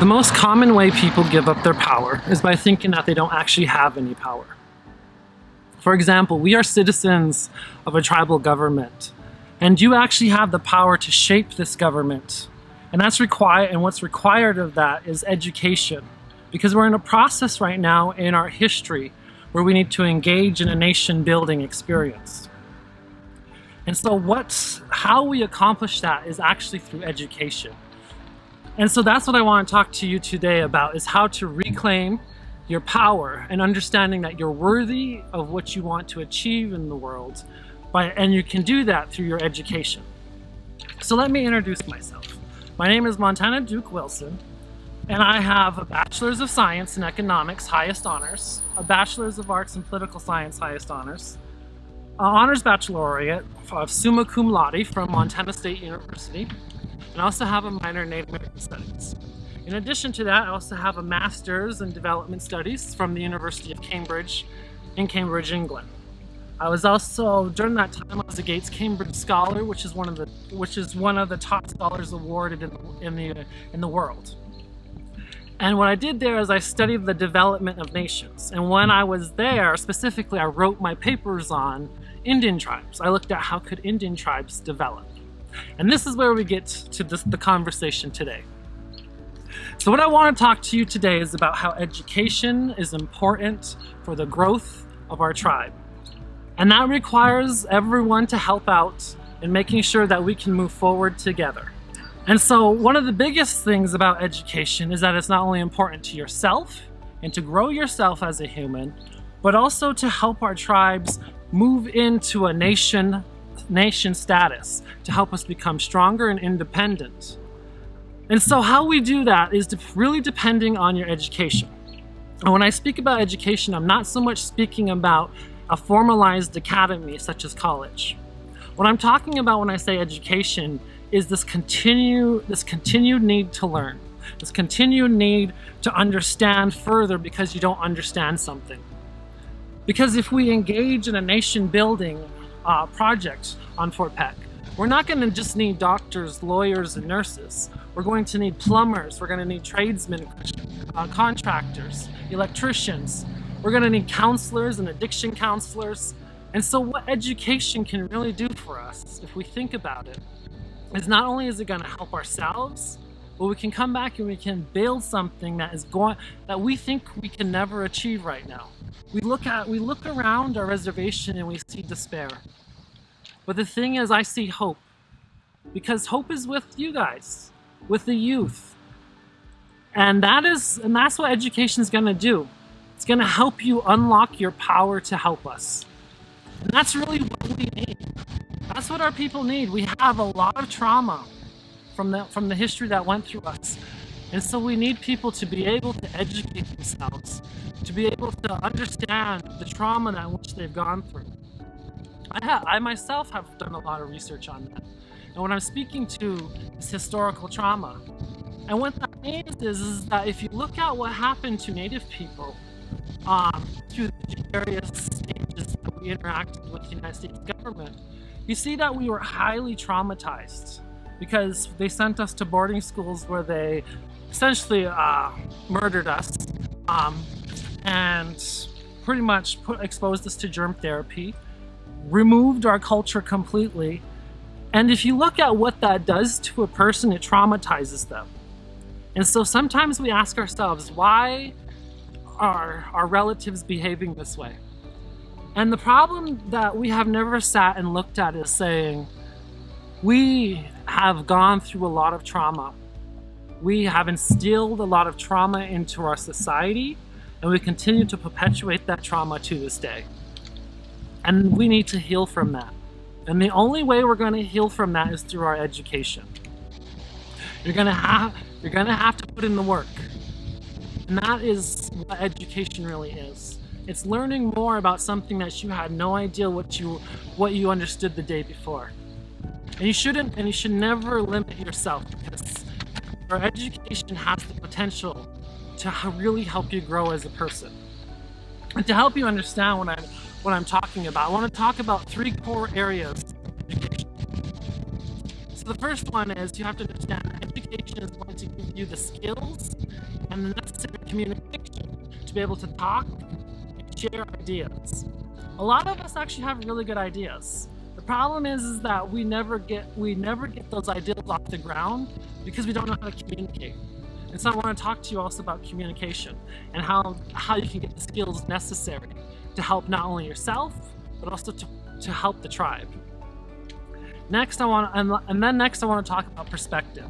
The most common way people give up their power is by thinking that they don't actually have any power. For example, we are citizens of a tribal government, and you actually have the power to shape this government. And that's required, and what's required of that is education. Because we're in a process right now in our history where we need to engage in a nation building experience. And so how we accomplish that is actually through education. And so that's what I want to talk to you today about, is how to reclaim your power and understanding that you're worthy of what you want to achieve in the world, and you can do that through your education. So let me introduce myself. My name is Montana Duke Wilson, and I have a Bachelor's of Science in Economics, highest honors, a Bachelor's of Arts in Political Science, highest honors, an Honors Baccalaureate of Summa Cum Laude from Montana State University, and I also have a minor in Native American Studies. In addition to that, I also have a Master's in Development Studies from the University of Cambridge in Cambridge, England. I was also, during that time, I was a Gates Cambridge Scholar, which is one of the top scholars awarded in the world. And what I did there is I studied the development of nations. And when I was there, specifically, I wrote my papers on Indian tribes. I looked at how could Indian tribes develop. And this is where we get to the conversation today. So what I want to talk to you today is about how education is important for the growth of our tribe. And that requires everyone to help out in making sure that we can move forward together. And so one of the biggest things about education is that it's not only important to yourself and to grow yourself as a human, but also to help our tribes move into a nation status, to help us become stronger and independent. And so how we do that is really depending on your education. And when I speak about education, I'm not so much speaking about a formalized academy such as college. What I'm talking about when I say education is this continued need to learn, this continued need to understand further because you don't understand something. Because if we engage in a nation building project on Fort Peck, we're not going to just need doctors, lawyers, and nurses. We're going to need plumbers, we're going to need tradesmen, contractors, electricians. We're going to need counselors and addiction counselors. And so what education can really do for us, if we think about it, is not only is it going to help ourselves, but we can come back and we can build something that we think we can never achieve right now. We look around our reservation and we see despair. But the thing is, I see hope. Because hope is with you guys, with the youth. And that's what education is going to do. It's going to help you unlock your power to help us. And that's really what we need. That's what our people need. We have a lot of trauma from the history that went through us. And so we need people to be able to educate themselves, to be able to understand the trauma that which they've gone through. I myself have done a lot of research on that. And when I'm speaking to this historical trauma, and what that means is that if you look at what happened to Native people through the various stages that we interacted with the United States government, you see that we were highly traumatized because they sent us to boarding schools where they essentially murdered us and pretty much exposed us to germ therapy, removed our culture completely. And if you look at what that does to a person, it traumatizes them. And so sometimes we ask ourselves, why are our relatives behaving this way? And the problem that we have never sat and looked at is saying, we have gone through a lot of trauma. We have instilled a lot of trauma into our society, and we continue to perpetuate that trauma to this day. And we need to heal from that. And the only way we're going to heal from that is through our education. You're going to have to put in the work. And that is what education really is. It's learning more about something that you had no idea what you understood the day before. And you should never limit yourself, because your education has the potential to really help you grow as a person. And to help you understand what I'm talking about, I want to talk about 3 core areas of education. So the first one is you have to understand that education is going to give you the skills and the necessary communication to be able to talk and share ideas. A lot of us actually have really good ideas. The problem is that we never get those ideas off the ground because we don't know how to communicate. And so I want to talk to you also about communication and how you can get the skills necessary to help not only yourself, but also to help the tribe. Next, I want to talk about perspective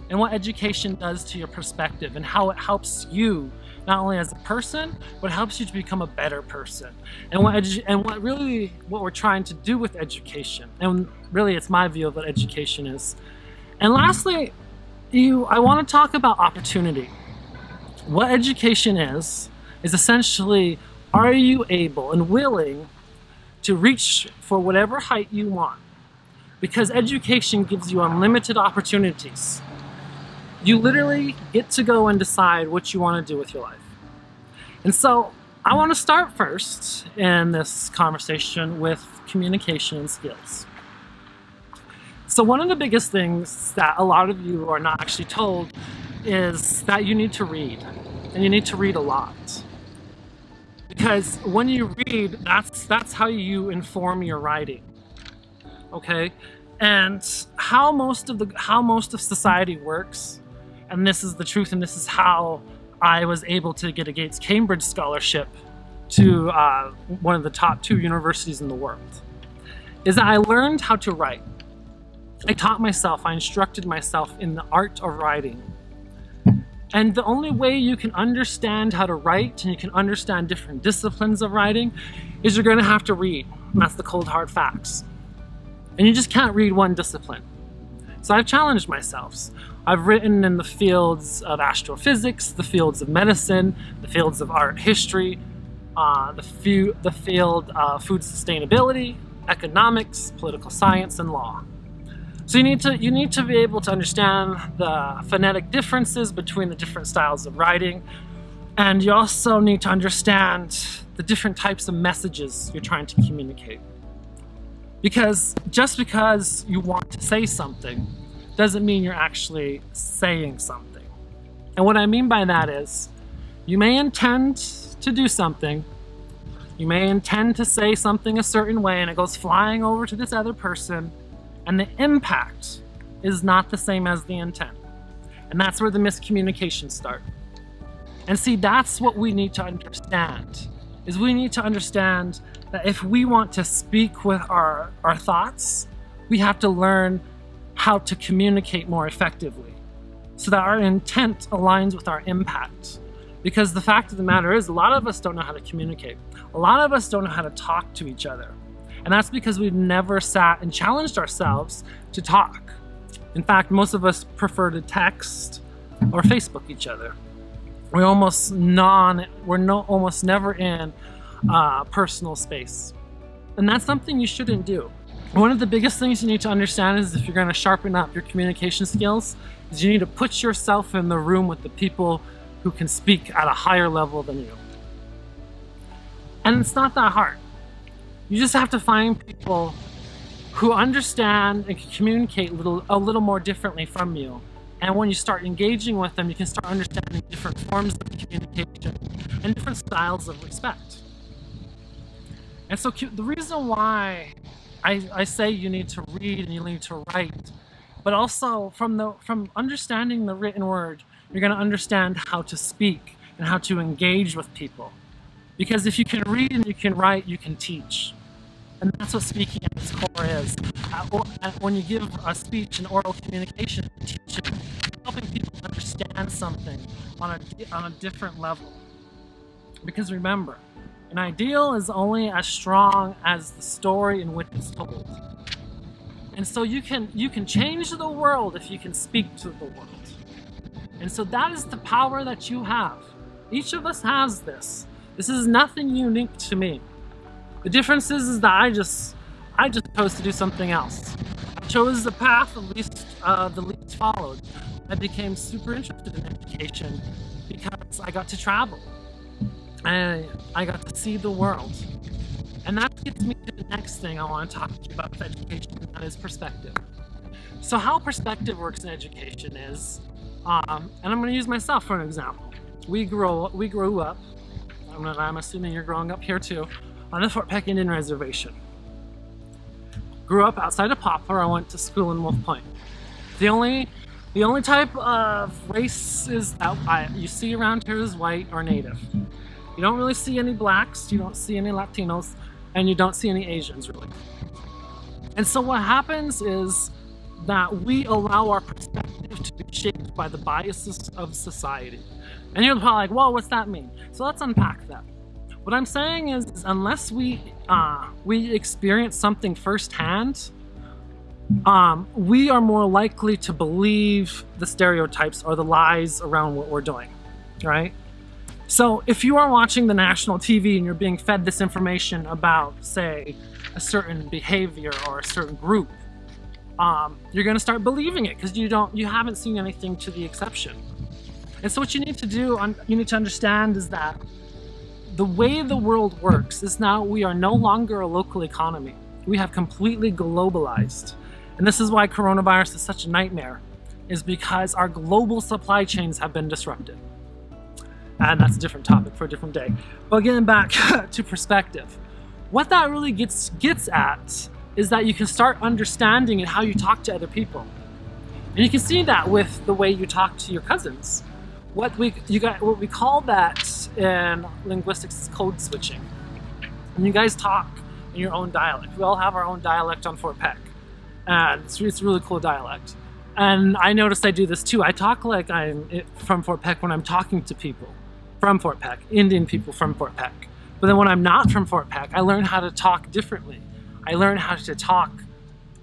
and what education does to your perspective and how it helps you not only as a person, but helps you to become a better person. And what we're trying to do with education. And really, it's my view of what education is. And lastly, I want to talk about opportunity. What education is essentially, are you able and willing to reach for whatever height you want? Because education gives you unlimited opportunities. You literally get to go and decide what you want to do with your life. And so I want to start first in this conversation with communication skills. So one of the biggest things that a lot of you are not actually told is that you need to read, and you need to read a lot. Because when you read, that's how you inform your writing. Okay? And how most of society works, and this is the truth, and this is how I was able to get a Gates Cambridge scholarship to one of the top 2 universities in the world, is that I learned how to write. I taught myself, I instructed myself in the art of writing. And the only way you can understand how to write and you can understand different disciplines of writing is you're going to have to read. And that's the cold hard facts. And you just can't read one discipline. So I've challenged myself. I've written in the fields of astrophysics, the fields of medicine, the fields of art history, the field of food sustainability, economics, political science, and law. So you need to be able to understand the phonetic differences between the different styles of writing, and you also need to understand the different types of messages you're trying to communicate. Because just because you want to say something doesn't mean you're actually saying something. And what I mean by that is, you may intend to do something, you may intend to say something a certain way, and it goes flying over to this other person, and the impact is not the same as the intent. And that's where the miscommunications start. And see, that's what we need to understand, is we need to understand that if we want to speak with our thoughts, we have to learn how to communicate more effectively so that our intent aligns with our impact. Because the fact of the matter is, a lot of us don't know how to communicate. A lot of us don't know how to talk to each other. And that's because we've never sat and challenged ourselves to talk. In fact, most of us prefer to text or Facebook each other. We're almost never in personal space. And that's something you shouldn't do. One of the biggest things you need to understand is, if you're going to sharpen up your communication skills, is you need to put yourself in the room with the people who can speak at a higher level than you. And it's not that hard. You just have to find people who understand and can communicate a little more differently from you. And when you start engaging with them, you can start understanding different forms of communication and different styles of respect. And so the reason why I say you need to read and you need to write, but also from understanding the written word, you're going to understand how to speak and how to engage with people. Because if you can read and you can write, you can teach. And that's what speaking at its core is. When you give a speech and oral communication, teaching, helping people understand something on a different level. Because remember, an ideal is only as strong as the story in which it's told. And so you can change the world if you can speak to the world. And so that is the power that you have. Each of us has this. This is nothing unique to me. The difference is that I just chose to do something else. I chose the path the least followed. I became super interested in education because I got to travel. I got to see the world. And that gets me to the next thing I want to talk to you about with education, and that is perspective. So how perspective works in education is, and I'm going to use myself for an example. we grew up, I'm assuming you're growing up here too, on the Fort Peck Indian Reservation. Grew up outside of Poplar. I went to school in Wolf Point. The only type of race is that you see around here is white or native. You don't really see any blacks, you don't see any Latinos, and you don't see any Asians really. And so what happens is that we allow our perspective to be shaped by the biases of society. And you're probably like, well, what's that mean? So let's unpack that. What I'm saying is unless we experience something firsthand, we are more likely to believe the stereotypes or the lies around what we're doing, right? So if you are watching the national TV and you're being fed this information about, say, a certain behavior or a certain group, you're going to start believing it because you haven't seen anything to the exception. And so what you need to do, you need to understand is that the way the world works is now we are no longer a local economy. We have completely globalized. And this is why coronavirus is such a nightmare, is because our global supply chains have been disrupted. And that's a different topic for a different day. But getting back to perspective, what that really gets at is that you can start understanding how you talk to other people. And you can see that with the way you talk to your cousins. What we call that in linguistics is code switching. And you guys talk in your own dialect. We all have our own dialect on Fort Peck. And it's a really cool dialect. And I noticed I do this too. I talk like I'm from Fort Peck when I'm talking to people from Fort Peck, Indian people from Fort Peck. But then when I'm not from Fort Peck, I learn how to talk differently. I learn how to talk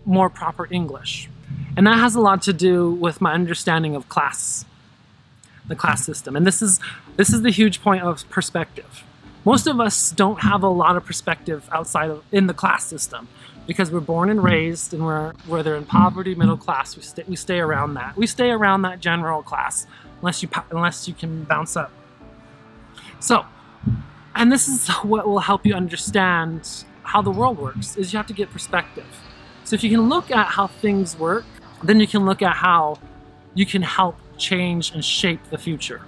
more proper English. And that has a lot to do with my understanding of class, the class system. And this is the huge point of perspective. Most of us don't have a lot of perspective in the class system because we're born and raised and we're in poverty, middle class. We stay around that. We stay around that general class unless you can bounce up. So, and this is what will help you understand how the world works, is you have to get perspective. So if you can look at how things work, then you can look at how you can help change and shape the future.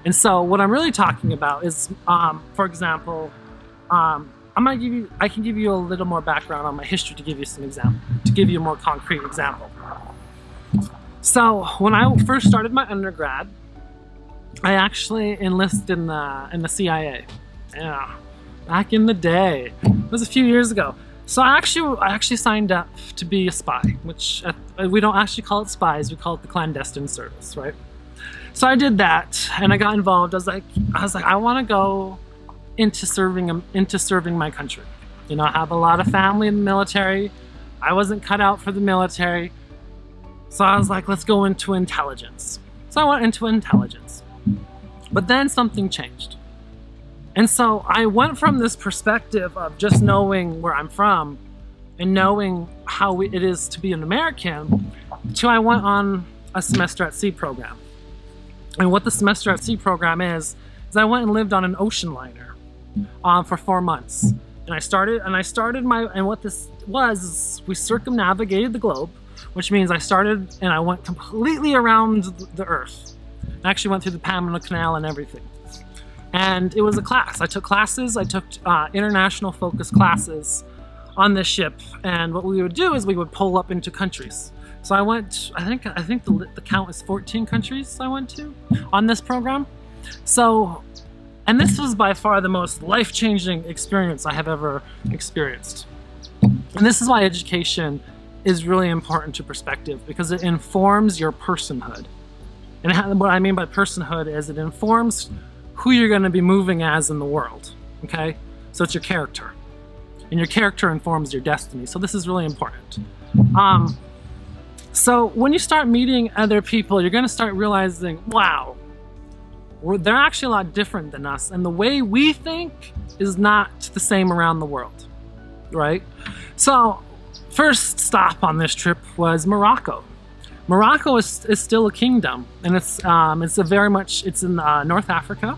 And so what I'm really talking about is, for example, I can give you a little more background on my history to give you some example, to give you a more concrete example. So when I first started my undergrad, I actually enlisted in the CIA. Yeah, back in the day. It was a few years ago. So I actually signed up to be a spy, which we don't actually call it spies, we call it the clandestine service, right? So I did that, and I got involved. I was like, I want to go into serving my country. You know, I have a lot of family in the military. I wasn't cut out for the military. So I was like, let's go into intelligence. So I went into intelligence. But then something changed. And so I went from this perspective of just knowing where I'm from and knowing how it is to be an American to I went on a semester at sea program. And what the semester at sea program is I went and lived on an ocean liner for 4 months. And what this was is we circumnavigated the globe, which means I went completely around the earth. I actually went through the Panama Canal and everything. And it was a class. I took classes, I took international focus classes on this ship. And what we would do is we would pull up into countries. So I went, I think the count is 14 countries I went to on this program. So, and this was by far the most life-changing experience I have ever experienced. And this is why education is really important to perspective, because it informs your personhood. And what I mean by personhood is it informs who you're going to be moving as in the world, okay? So it's your character. And your character informs your destiny. So this is really important. So when you start meeting other people, you're going to start realizing, wow, they're actually a lot different than us. And the way we think is not the same around the world, right? So first stop on this trip was Morocco. Morocco is still a kingdom, and it's in North Africa,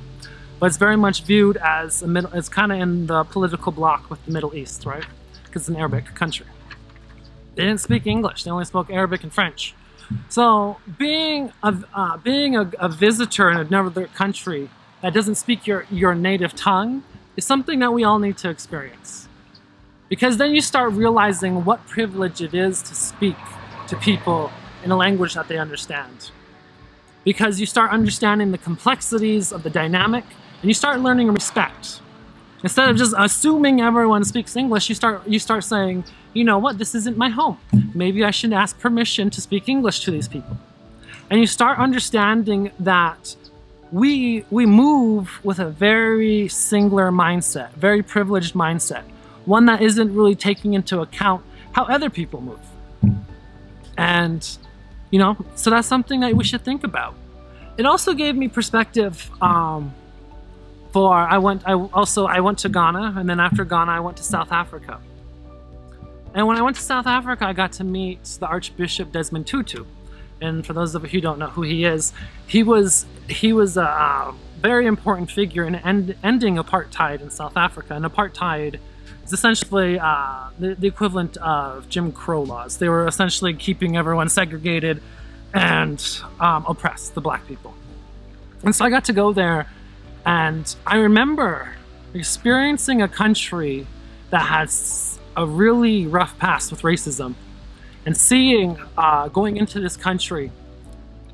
but it's very much viewed as it's kind of in the political bloc with the Middle East, right? Because it's an Arabic country. They didn't speak English; they only spoke Arabic and French. So being a visitor in another country that doesn't speak your native tongue is something that we all need to experience. Because then you start realizing what privilege it is to speak to people in a language that they understand. Because you start understanding the complexities of the dynamic, and you start learning respect. Instead of just assuming everyone speaks English, you start saying, you know what, this isn't my home. Maybe I should ask permission to speak English to these people. And you start understanding that we move with a very singular mindset, very privileged mindset, one that isn't really taking into account how other people move. And, you know, so that's something that we should think about. It also gave me perspective I went to Ghana, and then after Ghana, I went to South Africa. And when I went to South Africa, I got to meet the Archbishop Desmond Tutu. And for those of you who don't know who he is, he was a very important figure in ending apartheid in South Africa. And apartheid is essentially the equivalent of Jim Crow laws. They were essentially keeping everyone segregated and oppressed, the black people. And so I got to go there, and I remember experiencing a country that has a really rough past with racism, and seeing, going into this country,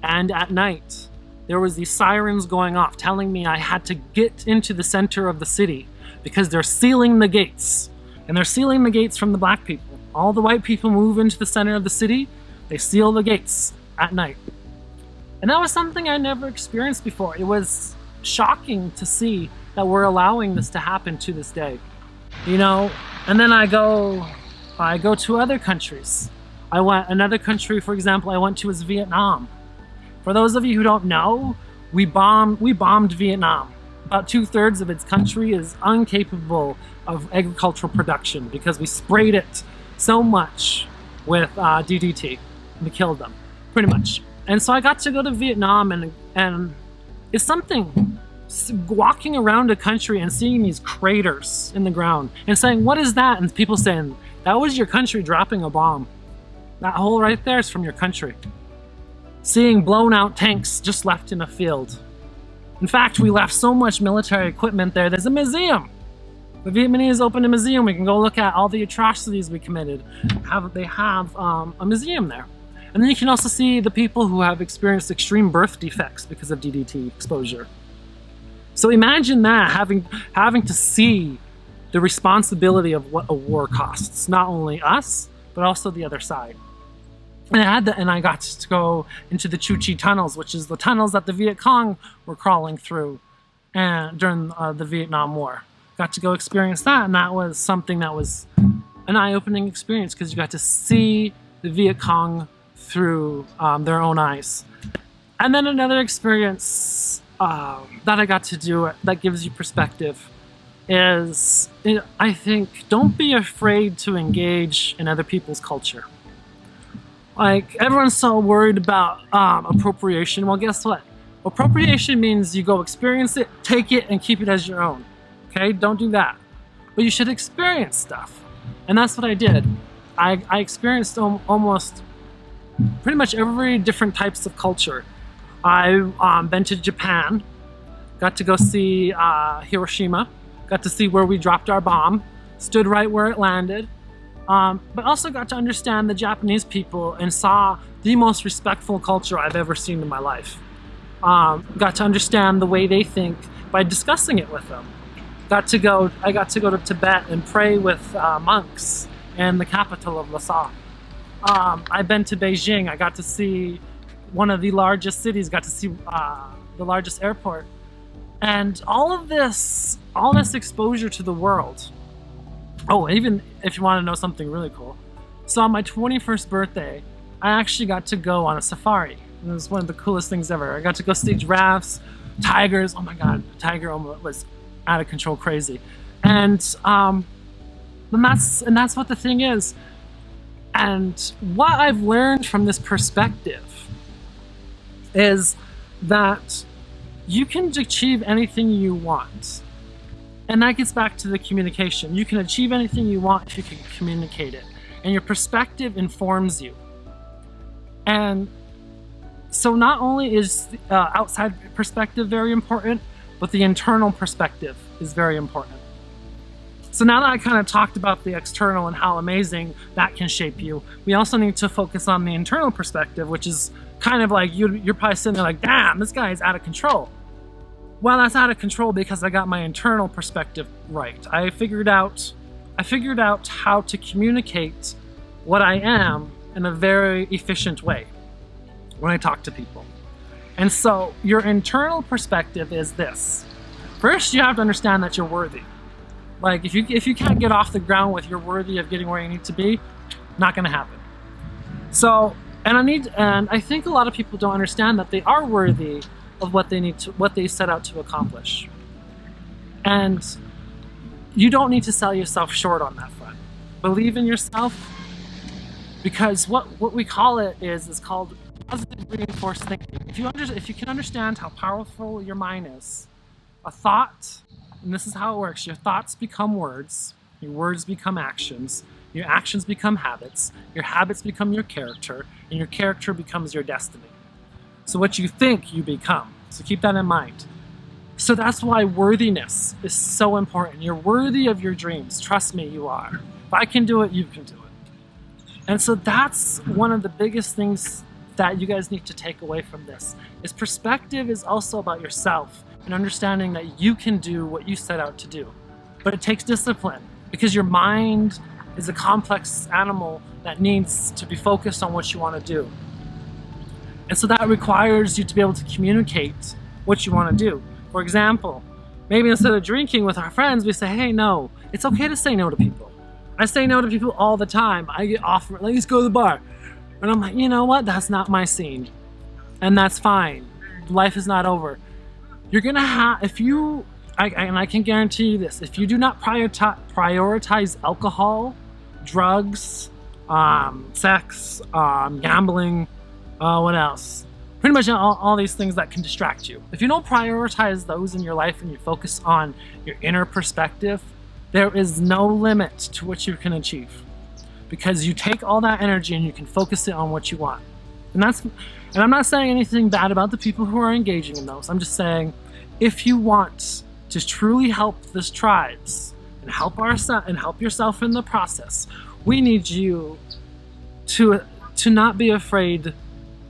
and at night, there was these sirens going off telling me I had to get into the center of the city because they're sealing the gates. And they're sealing the gates from the black people. All the white people move into the center of the city, they seal the gates at night. And that was something I never experienced before. It was shocking to see that we're allowing this to happen to this day. You know, and then I go to other countries. Another country, for example, I went to was Vietnam. For those of you who don't know, we bombed Vietnam. About 2/3 of its country is incapable of agricultural production because we sprayed it so much with DDT. We killed them, pretty much. And so I got to go to Vietnam, and it's something, walking around a country and seeing these craters in the ground and saying, what is that? And people saying, that was your country dropping a bomb. That hole right there is from your country. Seeing blown out tanks just left in a field. In fact, we left so much military equipment there, there's a museum. The Vietnamese opened a museum. We can go look at all the atrocities we committed. They have a museum there. And then you can also see the people who have experienced extreme birth defects because of DDT exposure. So imagine that, having to see the responsibility of what a war costs, not only us, but also the other side. And I got to go into the Chu Chi tunnels, which is the tunnels that the Viet Cong were crawling through during the Vietnam War. Got to go experience that, and that was something that was an eye-opening experience because you got to see the Viet Cong through their own eyes. And then another experience that I got to do that gives you perspective is, I think, don't be afraid to engage in other people's culture. Like, everyone's so worried about appropriation. Well, guess what? Appropriation means you go experience it, take it, and keep it as your own. Okay? Don't do that. But you should experience stuff. And that's what I did. I experienced almost pretty much every different types of culture. I've been to Japan, got to go see Hiroshima, got to see where we dropped our bomb, stood right where it landed, but also got to understand the Japanese people and saw the most respectful culture I've ever seen in my life. Got to understand the way they think by discussing it with them. I got to go to Tibet and pray with monks in the capital of Lhasa. I've been to Beijing. I got to see one of the largest cities, got to see the largest airport. And all this exposure to the world. Oh, even if you want to know something really cool. So on my 21st birthday, I actually got to go on a safari. It was one of the coolest things ever. I got to go see giraffes, tigers. Oh my God, the tiger almost was out of control crazy. And that's what the thing is. And what I've learned from this perspective is that you can achieve anything you want. And that gets back to the communication. You can achieve anything you want if you can communicate it. And your perspective informs you. And so not only is outside perspective very important, but the internal perspective is very important. So now that I kind of talked about the external and how amazing that can shape you, we also need to focus on the internal perspective, which is kind of like you're probably sitting there like, damn, this guy is out of control. Well, that's out of control because I got my internal perspective right. I figured out how to communicate what I am in a very efficient way when I talk to people. And so your internal perspective is this. First, you have to understand that you're worthy. Like if you can't get off the ground with you're worthy of getting where you need to be, not gonna happen. So, and I think a lot of people don't understand that they are worthy of what they set out to accomplish. And you don't need to sell yourself short on that front. Believe in yourself, because what we call it is called positive reinforced thinking. If you can understand how powerful your mind is, a thought, and this is how it works, your thoughts become words, your words become actions, your actions become habits, your habits become your character, and your character becomes your destiny. So what you think, you become. So keep that in mind. So that's why worthiness is so important. You're worthy of your dreams. Trust me, you are. If I can do it, you can do it. And so that's one of the biggest things that you guys need to take away from this, is perspective is also about yourself and understanding that you can do what you set out to do. But it takes discipline, because your mind is a complex animal that needs to be focused on what you want to do. And so that requires you to be able to communicate what you want to do. For example, maybe instead of drinking with our friends, we say, hey, no, it's okay to say no to people. I say no to people all the time. I get offered, let's go to the bar. And I'm like, you know what? That's not my scene. And that's fine. Life is not over. You're gonna have, and I can guarantee you this, if you do not prioritize alcohol, drugs, sex, gambling, what else? Pretty much all these things that can distract you. If you don't prioritize those in your life and you focus on your inner perspective, there is no limit to what you can achieve. Because you take all that energy and you can focus it on what you want. And I'm not saying anything bad about the people who are engaging in those. I'm just saying, if you want to truly help this tribes and help yourself in the process, we need you to not be afraid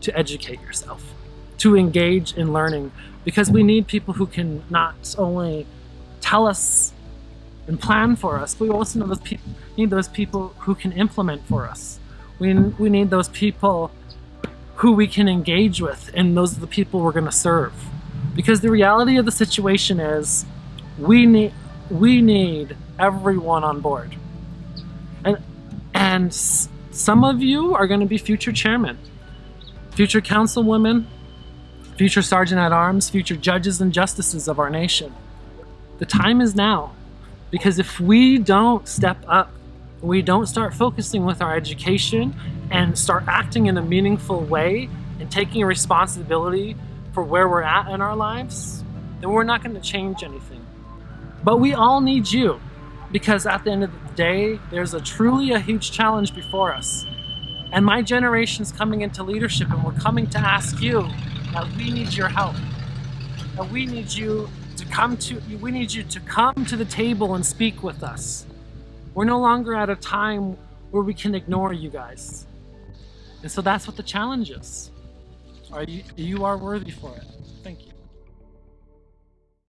to educate yourself, to engage in learning, because we need people who can not only tell us and plan for us, but we also need those people who can implement for us. We need those people who we can engage with, and those are the people we're going to serve. Because the reality of the situation is we need everyone on board. And some of you are going to be future chairmen, future councilwomen, future sergeant at arms, future judges and justices of our nation. The time is now. Because if we don't step up, we don't start focusing with our education and start acting in a meaningful way and taking responsibility for where we're at in our lives, then we're not going to change anything. But we all need you, because at the end of the day, there's truly a huge challenge before us. And my generation's coming into leadership, and we're coming to ask you that we need your help. That we need you to come to the table and speak with us. We're no longer at a time where we can ignore you guys. And so that's what the challenge is. You are worthy for it. Thank you.